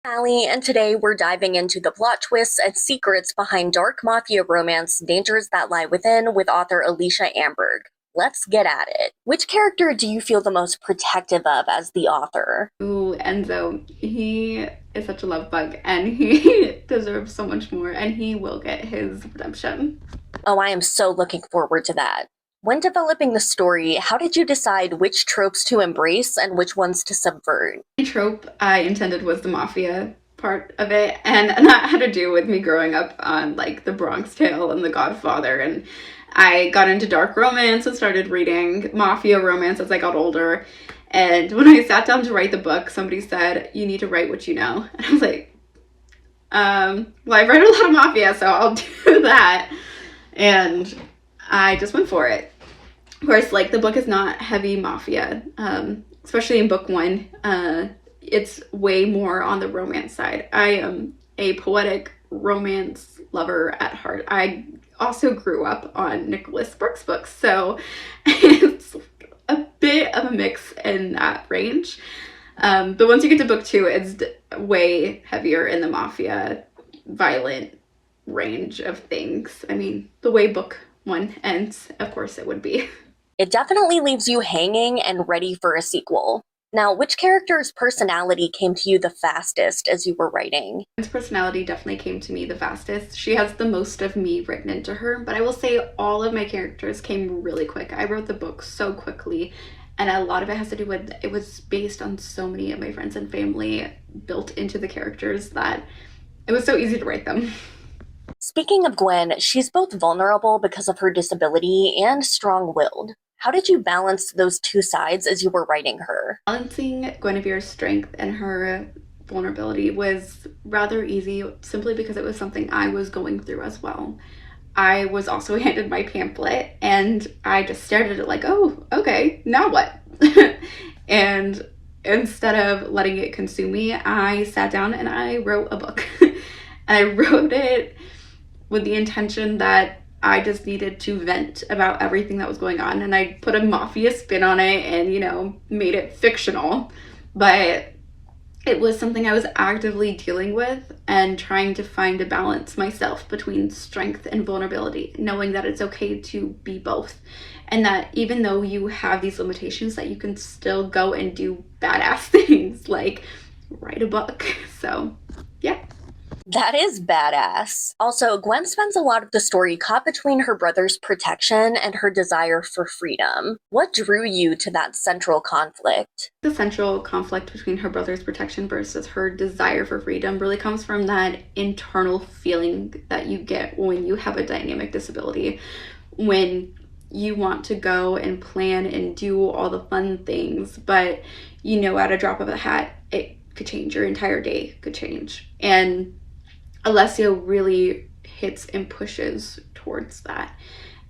Allie, and today we're diving into the plot twists and secrets behind dark mafia romance, Dangers That Lie Within, with author Alicia Amberg. Let's get at it. Which character do you feel the most protective of as the author? Ooh, Enzo, he is such a love bug and he deserves so much more and he will get his redemption. Oh, I am so looking forward to that. When developing the story, how did you decide which tropes to embrace and which ones to subvert? The trope I intended was the mafia part of it, and that had to do with me growing up on like The Bronx Tale and The Godfather, and I got into dark romance and started reading mafia romance as I got older. And when I sat down to write the book, somebody said, "You need to write what you know." And I was like, well, I've read a lot of mafia, so I'll do that. And I just went for it. Of course, like the book is not heavy mafia, especially in book one. It's way more on the romance side. I am a poetic romance lover at heart. I also grew up on Nicholas Sparks books, so it's a bit of a mix in that range. But once you get to book two, it's way heavier in the mafia, violent range of things. I mean, the way book one ends, of course it would be. It definitely leaves you hanging and ready for a sequel. Now, which character's personality came to you the fastest as you were writing? Gwen's personality definitely came to me the fastest. She has the most of me written into her, but I will say all of my characters came really quick. I wrote the book so quickly, and a lot of it has to do with it was based on so many of my friends and family built into the characters that it was so easy to write them. Speaking of Gwen, she's both vulnerable because of her disability and strong willed. How did you balance those two sides as you were writing her? Balancing Guinevere's strength and her vulnerability was rather easy simply because it was something I was going through as well. I was also handed my pamphlet and I just stared at it like, oh, okay, now what? And instead of letting it consume me, I sat down and I wrote a book. And I wrote it with the intention that I just needed to vent about everything that was going on. And I put a mafia spin on it and, made it fictional. But it was something I was actively dealing with and trying to find a balance myself between strength and vulnerability, knowing that it's okay to be both. And that even though you have these limitations, that you can still go and do badass things like write a book. So, yeah. That is badass. Also, Gwen spends a lot of the story caught between her brother's protection and her desire for freedom. What drew you to that central conflict? The central conflict between her brother's protection versus her desire for freedom really comes from that internal feeling that you get when you have a dynamic disability. When you want to go and plan and do all the fun things, but at a drop of a hat, it could change. Your entire day could change. And Alessio really hits and pushes towards that.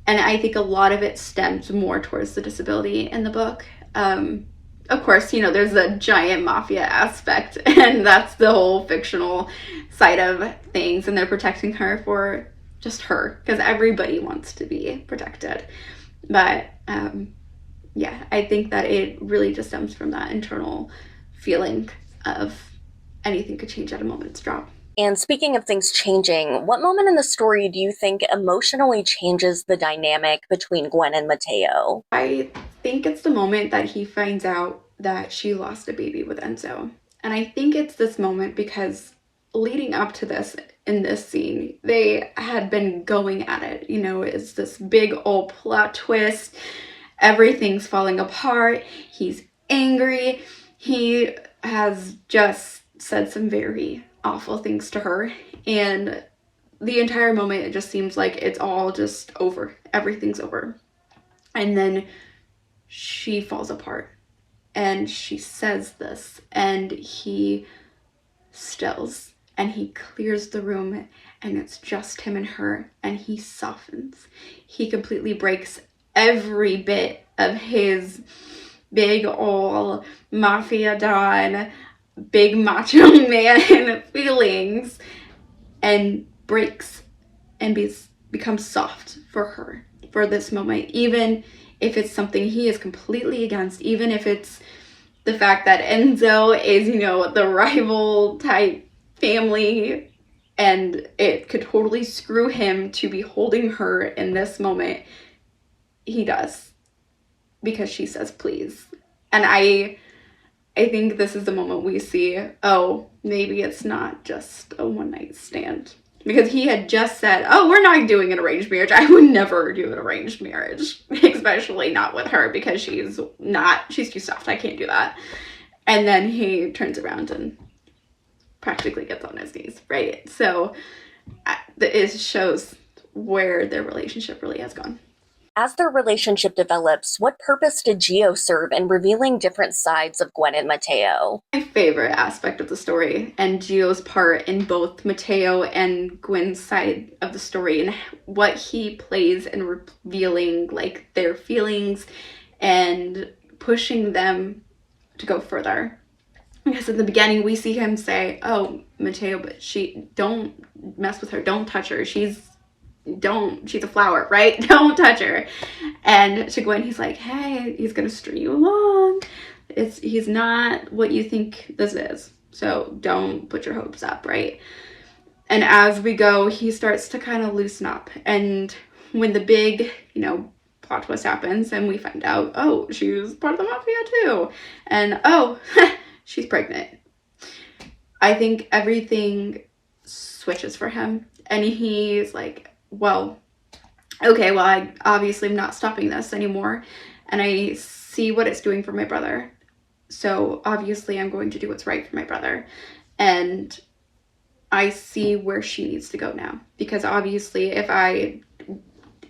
And I think a lot of it stems more towards the disability in the book. Of course, there's a giant mafia aspect, and that's the whole fictional side of things. And they're protecting her for just her, because everybody wants to be protected. But yeah, I think that it really just stems from that internal feeling of anything could change at a moment's drop. And speaking of things changing, what moment in the story do you think emotionally changes the dynamic between Gwen and Matteo? I think it's the moment that he finds out that she lost a baby with Enzo. And I think it's this moment because leading up to this, in this scene, they had been going at it. It's this big old plot twist. Everything's falling apart. He's angry. He has just said some very awful things to her, and the entire moment it just seems like it's all just over. Everything's over. And then she falls apart and she says this, and he stills and he clears the room, and it's just him and her, and he softens. He completely breaks every bit of his big ol' mafia don, big macho man feelings, and breaks and becomes soft for her for this moment, even if it's something he is completely against, even if it's the fact that Enzo is, the rival type family, and it could totally screw him to be holding her in this moment. He does, because she says please. And I think this is the moment we see, oh, maybe it's not just a one-night stand. Because he had just said, oh, we're not doing an arranged marriage. I would never do an arranged marriage, especially not with her, because she's too soft. I can't do that. And then he turns around and practically gets on his knees, right? So it shows where their relationship really has gone. As their relationship develops, what purpose did Gio serve in revealing different sides of Gwen and Matteo? My favorite aspect of the story, and Gio's part in both Matteo and Gwen's side of the story, and what he plays in revealing like their feelings and pushing them to go further. Because in the beginning we see him say, oh, Matteo, but don't mess with her, don't touch her, she's a flower, right? Don't touch her. And to Gwen, he's like, hey, he's gonna string you along. He's not what you think this is, so don't put your hopes up, right? And as we go, he starts to kind of loosen up. And when the big, plot twist happens and we find out, oh, she was part of the mafia too, and oh, she's pregnant, I think everything switches for him. And he's like, well, okay, well, I obviously am not stopping this anymore, and I see what it's doing for my brother, so obviously I'm going to do what's right for my brother. And I see where she needs to go now, because obviously if I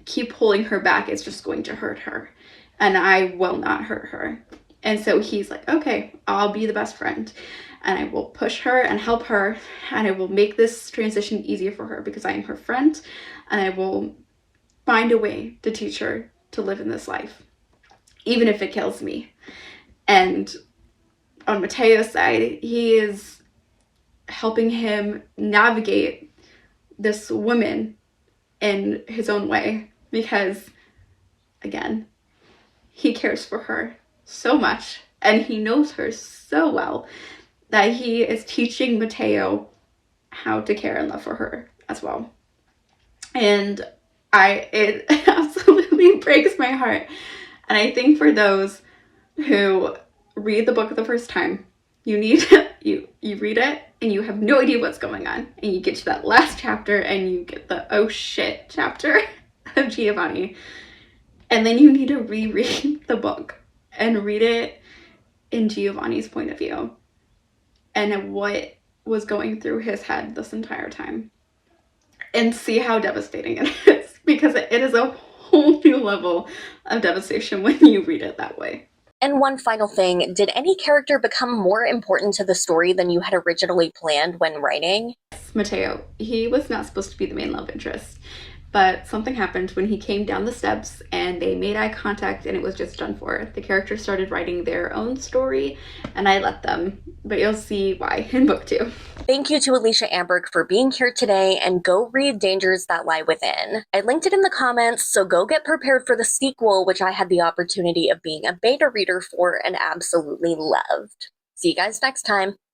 keep pulling her back, it's just going to hurt her, and I will not hurt her. And so he's like, okay, I'll be the best friend, and I will push her and help her, and I will make this transition easier for her because I am her friend, and I will find a way to teach her to live in this life, even if it kills me. And on Matteo's side, he is helping him navigate this woman in his own way, because, again, he cares for her so much, and he knows her so well, that he is teaching Matteo how to care and love for her as well. And it absolutely breaks my heart. And I think for those who read the book the first time, you read it and you have no idea what's going on, and you get to that last chapter and you get the oh shit chapter of Giovanni, and then you need to reread the book and read it in Giovanni's point of view and what was going through his head this entire time, and see how devastating it is, because it is a whole new level of devastation when you read it that way. And one final thing, did any character become more important to the story than you had originally planned when writing? Matteo, he was not supposed to be the main love interest, but something happened when he came down the steps and they made eye contact, and it was just done for. The characters started writing their own story, and I let them, but you'll see why in book 2. Thank you to Alicia Amberg for being here today, and go read Dangers That Lie Within. I linked it in the comments, so go get prepared for the sequel, which I had the opportunity of being a beta reader for and absolutely loved. See you guys next time.